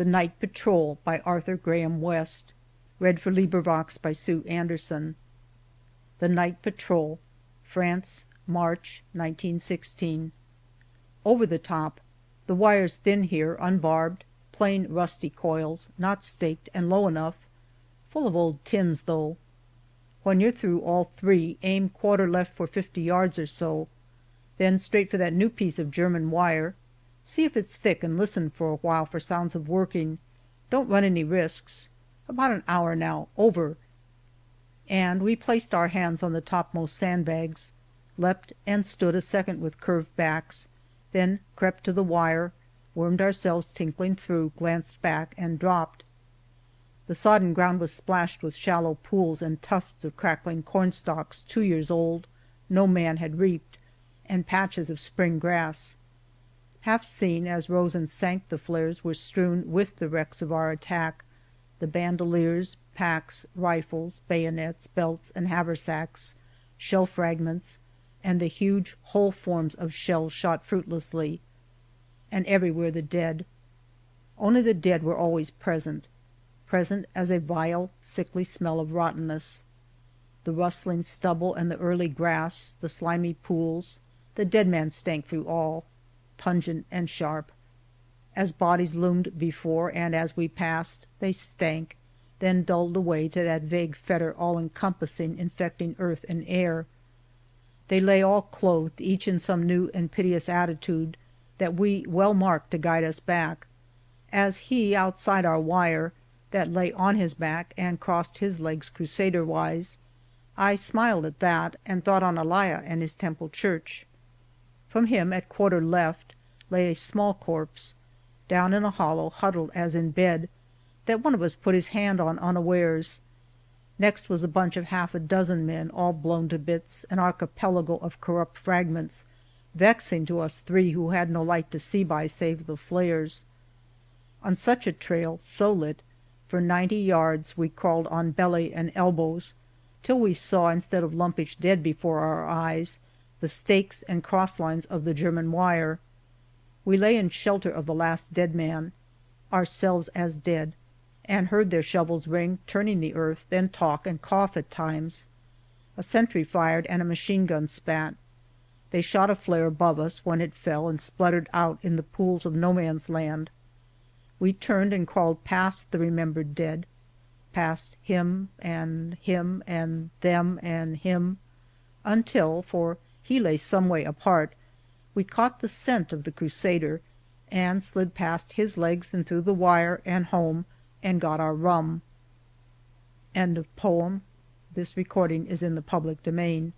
The Night Patrol by Arthur Graham West. The Night Patrol, France, March, 1916. Over the top. The wire's thin here, unbarbed, plain rusty coils, not staked, and low enough. Full of old tins, though. When you're through all three, aim quarter left for 50 yards or so. Then straight for that new piece of German wire. See if it's thick and listen for a while for sounds of working. Don't run any risks. About an hour now. Over. And we placed our hands on the topmost sandbags, leapt and stood a second with curved backs, then crept to the wire, wormed ourselves tinkling through, glanced back, and dropped. The sodden ground was splashed with shallow pools and tufts of crackling cornstalks 2 years old, no man had reaped, and patches of spring grass. Half seen as rose and sank the flares were strewn with the wrecks of our attack, the bandoliers, packs, rifles, bayonets, belts, and haversacks, shell fragments, and the huge whole forms of shells shot fruitlessly, and everywhere the dead. Only the dead were always present as a vile, sickly smell of rottenness. The rustling stubble and the early grass, the slimy pools, the dead man stank through all, pungent and sharp. As bodies loomed before and as we passed, they stank, then dulled away to that vague fetor all-encompassing, infecting earth and air. They lay all clothed, each in some new and piteous attitude that we well marked to guide us back, as he outside our wire, that lay on his back and crossed his legs crusader-wise. I smiled at that, and thought on Eliah and his temple church. From him, at quarter left, lay a small corpse, down in a hollow, huddled as in bed, that one of us put his hand on unawares. Next was a bunch of half a dozen men, all blown to bits, an archipelago of corrupt fragments, vexing to us three who had no light to see by save the flares. On such a trail, so lit, for 90 yards we crawled on belly and elbows, till we saw, instead of lumpish dead before our eyes, the stakes and cross lines of the German wire. We lay in shelter of the last dead man, ourselves as dead, and heard their shovels ring, turning the earth, then talk and cough at times. A sentry fired and a machine gun spat. They shot a flare above us when it fell and spluttered out in the pools of no man's land. We turned and crawled past the remembered dead, past him and them and him, until, for he lay some way apart, we caught the scent of the crusader, and slid past his legs and through the wire and home, and got our rum. End of poem. This recording is in the public domain.